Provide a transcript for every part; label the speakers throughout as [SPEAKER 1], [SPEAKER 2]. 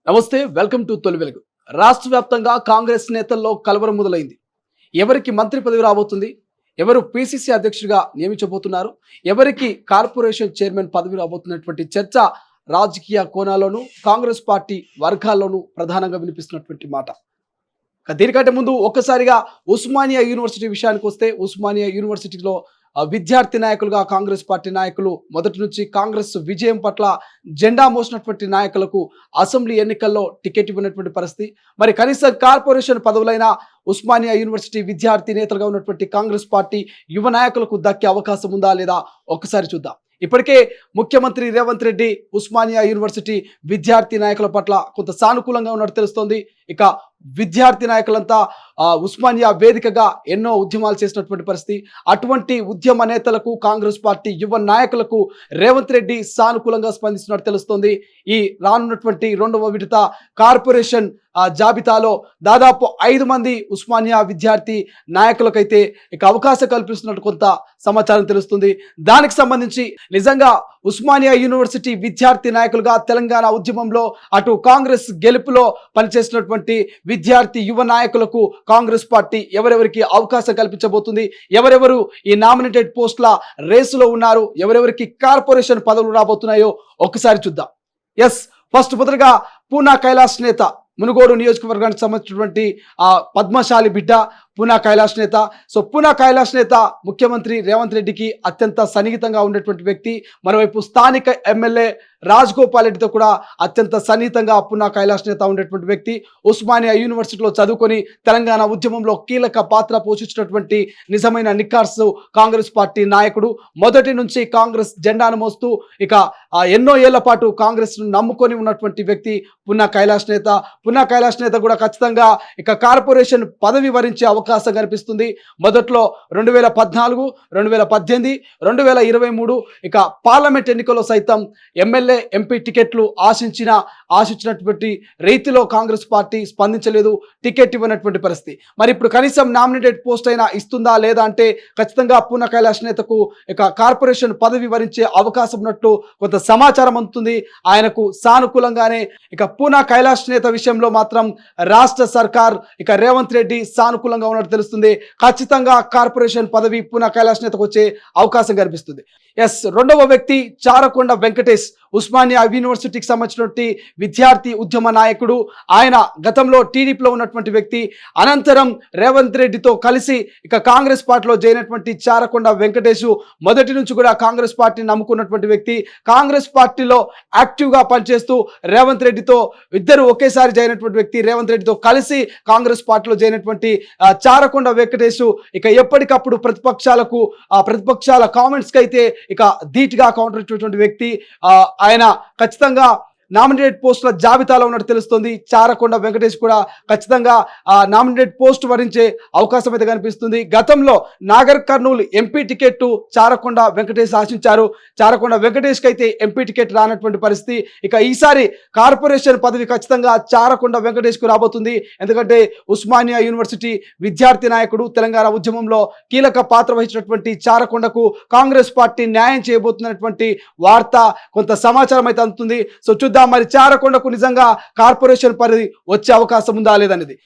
[SPEAKER 1] నమస్తే, welcome to తొలి వెలుగు. రాష్ట్ర వ్యాప్తంగా కాంగ్రెస్ నేతల్లో కలవరం మొదలైంది. ఎవరికి మంత్రి పదవి రాబోతుంది, ఎవరు పిసిసి అధ్యక్షుడిగా నియమించబోతున్నారు, ఎవరికి కార్పొరేషన్ చైర్మన్ పదవి రాబోతున్నటువంటి చర్చ రాజకీయ కోణాల్లోనూ కాంగ్రెస్ పార్టీ వర్గాల్లోనూ ప్రధానంగా వినిపిస్తున్నటువంటి మాట. దీనికంటే ముందు ఒక్కసారిగా ఉస్మానియా యూనివర్సిటీ విషయానికి వస్తే, ఉస్మానియా యూనివర్సిటీలో విద్యార్థి నాయకులుగా కాంగ్రెస్ పార్టీ నాయకులు మొదటి నుంచి కాంగ్రెస్ విజయం పట్ల జెండా మోసినటువంటి నాయకులకు అసెంబ్లీ ఎన్నికల్లో టికెట్ ఇవ్వనటువంటి పరిస్థితి. మరి కనీసం కార్పొరేషన్ పదవులైన ఉస్మానియా యూనివర్సిటీ విద్యార్థి నేతలుగా ఉన్నటువంటి కాంగ్రెస్ పార్టీ యువ నాయకులకు దక్కే అవకాశం ఉందా లేదా ఒక్కసారి చూద్దాం. ఇప్పటికే ముఖ్యమంత్రి రేవంత్ రెడ్డి ఉస్మానియా యూనివర్సిటీ విద్యార్థి నాయకుల పట్ల కొంత సానుకూలంగా ఉన్నట్టు తెలుస్తోంది. ఇక విద్యార్థి నాయకులంతా ఉస్మానియా వేదికగా ఎన్నో ఉద్యమాలు చేసినటువంటి పరిస్థితి. అటువంటి ఉద్యమ నేతలకు కాంగ్రెస్ పార్టీ యువ నాయకులకు రేవంత్ రెడ్డి సానుకూలంగా స్పందిస్తున్నట్టు తెలుస్తోంది. ఈ రానున్నటువంటి రెండవ విడత కార్పొరేషన్ జాబితాలో దాదాపు 5 మంది ఉస్మానియా విద్యార్థి నాయకులకైతే ఇక అవకాశం కల్పిస్తున్నట్టు కొంత సమాచారం తెలుస్తుంది. దానికి సంబంధించి నిజంగా ఉస్మానియా యూనివర్సిటీ విద్యార్థి నాయకులుగా తెలంగాణ ఉద్యమంలో అటు కాంగ్రెస్ గెలుపులో పనిచేసినటువంటి విద్యార్థి యువ నాయకులకు కాంగ్రెస్ పార్టీ ఎవరెవరికి అవకాశం కల్పించబోతుంది, ఎవరెవరు ఈ నామినేటెడ్ పోస్టుల రేసులో ఉన్నారు, ఎవరెవరికి కార్పొరేషన్ పదవులు రాబోతున్నాయో ఒక్కసారి చూద్దాం. ఫస్ట్ మొదటగా పూనా కైలాస్ నేత, మునుగోడు నియోజకవర్గానికి సంబంధించినటువంటి పద్మశాలి బిడ్డ పూనా కైలాస్ నేత. పూనా కైలాస్ నేత ముఖ్యమంత్రి రేవంత్ రెడ్డికి అత్యంత సన్నిహితంగా ఉండేటువంటి వ్యక్తి. మరోవైపు స్థానిక ఎమ్మెల్యే రాజగోపాల్ రెడ్డితో కూడా అత్యంత సన్నిహితంగా పూనా కైలాస్ నేత ఉండేటువంటి వ్యక్తి. ఉస్మానియా యూనివర్సిటీలో చదువుకొని తెలంగాణ ఉద్యమంలో కీలక పాత్ర పోషించినటువంటి నిజమైన నిఖార్సు కాంగ్రెస్ పార్టీ నాయకుడు. మొదటి నుంచి కాంగ్రెస్ జెండాను మోస్తూ ఇక ఎన్నో ఏళ్ల పాటు కాంగ్రెస్ ను నమ్ముకొని ఉన్నటువంటి వ్యక్తి పూనా కైలాస్ నేత. పూనా కైలాస్ నేత కూడా ఖచ్చితంగా ఇక కార్పొరేషన్ పదవి వరించే అవకాశం కనిపిస్తుంది. మొదట్లో 2014, 2018, 2023 ఇక పార్లమెంట్ ఎన్నికల్లో సైతం ఎమ్మెల్యే ఎంపీ టికెట్లు ఆశించినటువంటి రీతిలో కాంగ్రెస్ పార్టీ స్పందించలేదు, టికెట్ ఇవ్వనటువంటి పరిస్థితి. మరి ఇప్పుడు కనీసం నామినేటెడ్ పోస్ట్ అయినా ఇస్తుందా లేదా అంటే ఖచ్చితంగా పూనా కైలాస్ నేతకు ఇక కార్పొరేషన్ పదవి వరించే అవకాశం ఉన్నట్టు కొంత సమాచారం అందుతుంది. ఆయనకు సానుకూలంగానే ఇక పూనా కైలాస్ నేత విషయంలో మాత్రం రాష్ట్ర సర్కార్ ఇక రేవంత్ రెడ్డి సానుకూలంగా ఉన్నట్టు తెలుస్తుంది. ఖచ్చితంగా కార్పొరేషన్ పదవి పూనా కైలాస్ నేతకు వచ్చే అవకాశం కనిపిస్తుంది. రెండవ వ్యక్తి చారకొండ వెంకటేష్, ఉస్మానియా యూనివర్సిటీకి సంబంధించినటువంటి విద్యార్థి ఉద్యమ నాయకుడు. ఆయన గతంలో టీడీపీలో ఉన్నటువంటి వ్యక్తి. అనంతరం రేవంత్ రెడ్డితో కలిసి ఇక కాంగ్రెస్ పార్టీలో చేరినటువంటి చారకొండ వెంకటేష్ మొదటి నుంచి కూడా కాంగ్రెస్ పార్టీని నమ్ముకున్నటువంటి వ్యక్తి. కాంగ్రెస్ పార్టీలో యాక్టివ్గా పనిచేస్తూ రేవంత్ రెడ్డితో ఇద్దరు ఒకేసారి చేరినటువంటి వ్యక్తి. రేవంత్ రెడ్డితో కలిసి కాంగ్రెస్ పార్టీలో చేరినటువంటి చారకొండ వెంకటేష్ ఇక ఎప్పటికప్పుడు ప్రతిపక్షాల కామెంట్స్కి అయితే ఇక ధీటుగా కౌంటర్ ఇచ్చేటువంటి వ్యక్తి. ఆయన ఖచ్చితంగా నామినేటెడ్ పోస్టుల జాబితాలో ఉన్నట్టు తెలుస్తుంది. చారకొండ వెంకటేష్ కూడా ఖచ్చితంగా నామినేటెడ్ పోస్ట్ వరించే అవకాశం అయితే కనిపిస్తుంది. గతంలో నాగర్ కర్నూలు ఎంపీ టికెట్ చారకొండ వెంకటేష్ ఆశించారు. చారకొండ వెంకటేష్కి అయితే ఎంపీ టికెట్ రానటువంటి పరిస్థితి. ఇక ఈసారి కార్పొరేషన్ పదవి ఖచ్చితంగా చారకొండ వెంకటేష్కు రాబోతుంది. ఎందుకంటే ఉస్మానియా యూనివర్సిటీ విద్యార్థి నాయకుడు, తెలంగాణ ఉద్యమంలో కీలక పాత్ర వహించినటువంటి చారకొండకు కాంగ్రెస్ పార్టీ న్యాయం చేయబోతున్నటువంటి వార్త కొంత సమాచారం అయితే అందుతుంది. చూద్దాం మరి చారకొండకు నిజంగా కార్పొరేషన్ పరిధి వచ్చే అవకాశం ఉందా లేదనేది.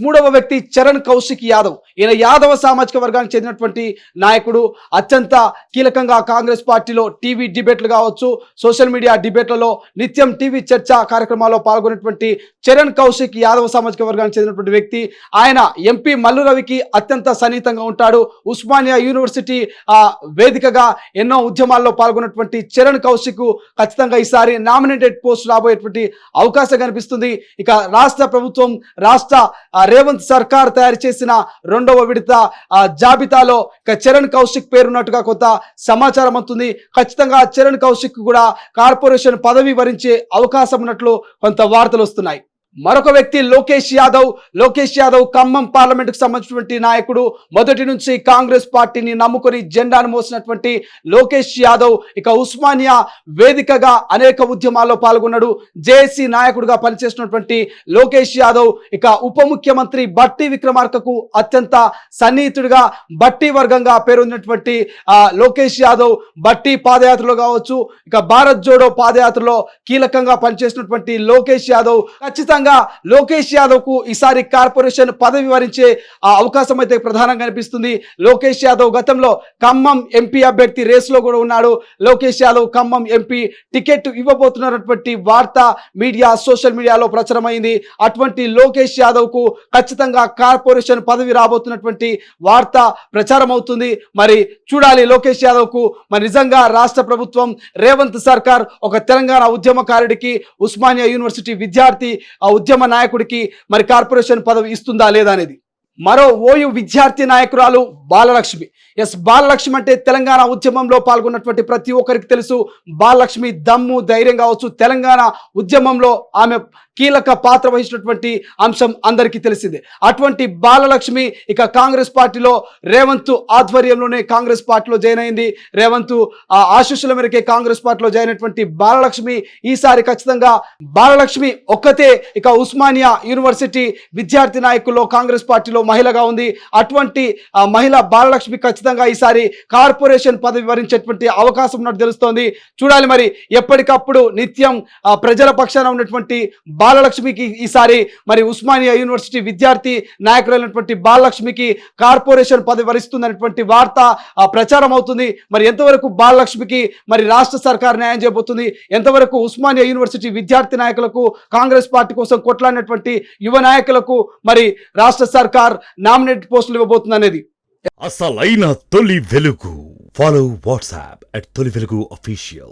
[SPEAKER 1] మూడవ వ్యక్తి చరణ్ కౌశిక్ యాదవ్. ఈయన యాదవ సామాజిక వర్గానికి చెందినటువంటి నాయకుడు. అత్యంత కీలకంగా కాంగ్రెస్ పార్టీలో టీవీ డిబేట్లు కావచ్చు, సోషల్ మీడియా డిబేట్లలో నిత్యం టీవీ చర్చ కార్యక్రమాల్లో పాల్గొనేటువంటి చరణ్ కౌశిక్ యాదవ సామాజిక వర్గానికి చెందినటువంటి వ్యక్తి. ఆయన ఎంపీ మల్లు రవికి అత్యంత సన్నిహితంగా ఉంటాడు. ఉస్మానియా యూనివర్సిటీ వేదికగా ఎన్నో ఉద్యమాల్లో పాల్గొన్నటువంటి చరణ్ కౌశిక్ ఖచ్చితంగా ఈసారి నామినేటెడ్ పోస్ట్ రాబోయేటువంటి అవకాశం కనిపిస్తుంది. ఇక రాష్ట్ర ప్రభుత్వం, రేవంత్ సర్కార్ తయారు చేసిన రెండవ విడత జాబితాలో చరణ్ కౌశిక్ పేరున్నట్టుగా కొంత సమాచారం అందుతుంది. ఖచ్చితంగా చరణ్ కౌశిక్ కూడా కార్పొరేషన్ పదవి వరించే అవకాశం ఉన్నట్లు కొంత వార్తలు వస్తున్నాయి. మరొక వ్యక్తి లోకేష్ యాదవ్ ఖమ్మం పార్లమెంట్ కు సంబంధించినటువంటి నాయకుడు. మొదటి నుంచి కాంగ్రెస్ పార్టీని నమ్ముకొని జెండాను మోసినటువంటి లోకేష్ యాదవ్ ఇక ఉస్మానియా వేదికగా అనేక ఉద్యమాల్లో పాల్గొన్నాడు. జేఏసీ నాయకుడిగా పనిచేసినటువంటి లోకేష్ యాదవ్ ఇక ఉప ముఖ్యమంత్రి బట్టి విక్రమార్కకు అత్యంత సన్నిహితుడిగా బట్టి వర్గంగా పేరొందినటువంటి లోకేష్ యాదవ్ బట్టి పాదయాత్రలో కావచ్చు, ఇక భారత్ జోడో పాదయాత్రలో కీలకంగా పనిచేసినటువంటి లోకేష్ యాదవ్ ఖచ్చితంగా లోకేష్ యాదవ్ కు ఈసారి కార్పొరేషన్ పదవి వరించే అవకాశం అయితే ప్రధానంగా కనిపిస్తుంది. లోకేష్ యాదవ్ గతంలో ఖమ్మం ఎంపీ అభ్యర్థి రేసులో కూడా ఉన్నాడు. లోకేష్ యాదవ్ ఖమ్మం ఎంపీ టికెట్ ఇవ్వబోతున్నటువంటి వార్త మీడియా సోషల్ మీడియాలో ప్రచారమైంది. అటువంటి లోకేష్ యాదవ్ కు ఖచ్చితంగా కార్పొరేషన్ పదవి రాబోతున్నటువంటి వార్త ప్రచారం అవుతుంది. మరి చూడాలి లోకేష్ యాదవ్ కు మరి నిజంగా రాష్ట్ర ప్రభుత్వం రేవంత్ సర్కార్ ఒక తెలంగాణ ఉద్యమకారుడికి ఉస్మానియా యూనివర్సిటీ విద్యార్థి ఉద్యమ నాయకుడికి మరి కార్పొరేషన్ పదవి ఇస్తుందా లేదా అనేది. మరో ఓయూ విద్యార్థి నాయకురాలు బాలలక్ష్మి. బాలలక్ష్మి అంటే తెలంగాణ ఉద్యమంలో పాల్గొన్నటువంటి ప్రతి ఒక్కరికి తెలుసు. బాలలక్ష్మి దమ్ము ధైర్యం కావచ్చు, తెలంగాణ ఉద్యమంలో ఆమె కీలక పాత్ర వహించినటువంటి అంశం అందరికీ తెలిసిందే. అటువంటి బాలలక్ష్మి ఇక కాంగ్రెస్ పార్టీలో రేవంత్ ఆధ్వర్యంలోనే కాంగ్రెస్ పార్టీలో జాయిన్ అయింది. రేవంత్ ఆశీస్సుల మేరకే కాంగ్రెస్ పార్టీలో జాయిన్ అయినటువంటి బాలలక్ష్మి ఈసారి ఖచ్చితంగా బాలలక్ష్మి ఒక్కతే ఇక ఉస్మానియా యూనివర్సిటీ విద్యార్థి నాయకుల్లో కాంగ్రెస్ పార్టీలో మహిళగా ఉంది. అటువంటి మహిళ బాలలక్ష్మి ఖచ్చితంగా ఈసారి కార్పొరేషన్ పదవి వరించేటువంటి అవకాశం ఉన్నట్టు తెలుస్తోంది. చూడాలి మరి ఎప్పటికప్పుడు నిత్యం ప్రజల పక్షాన ఉన్నటువంటి బాలలక్ష్మికి ఈసారి మరి ఉస్మానియా యూనివర్సిటీ విద్యార్థి నాయకులైనటువంటి బాలలక్ష్మికి కార్పొరేషన్ పదవి వరిస్తుందనేటువంటి వార్త ప్రచారం అవుతుంది. మరి ఎంతవరకు బాలలక్ష్మికి మరి రాష్ట్ర సర్కార్ న్యాయం చేయబోతుంది, ఎంతవరకు ఉస్మానియా యూనివర్సిటీ విద్యార్థి నాయకులకు కాంగ్రెస్ పార్టీ కోసం కొట్లాడినటువంటి యువ నాయకులకు మరి రాష్ట్ర సర్కార్ నామినేట్ పోస్టులు ఇవ్వబోతుంది అనేది.
[SPEAKER 2] అసలైన తొలి వెలుగు. ఫాలో వాట్సాప్ @తొలి వెలుగు official.